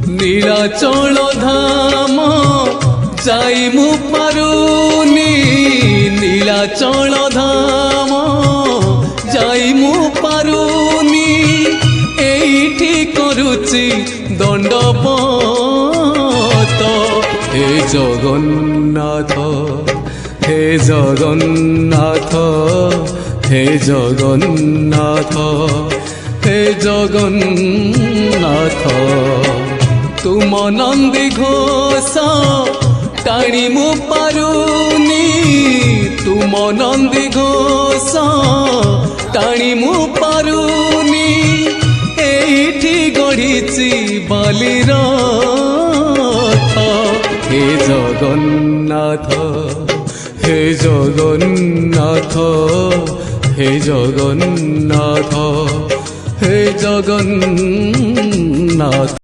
নীলাচল ধাম যাই মু পারুনি নীলাচল ধাম যাই মু পারুনি এইটি করুচি দণ্ডপত হে জগন্নাথ হে জগন্নাথ হে জগন্নাথ হে জগন্নাথ তুম নন্দী ঘোষ টাণি মু পারুনি তুম নন্দী ঘোষ টাণি মু পারুনি এইটি গড়িছি বালির হে জগন্নাথ হে জগন্নাথ হে জগন্নাথ হে জগন্নাথ।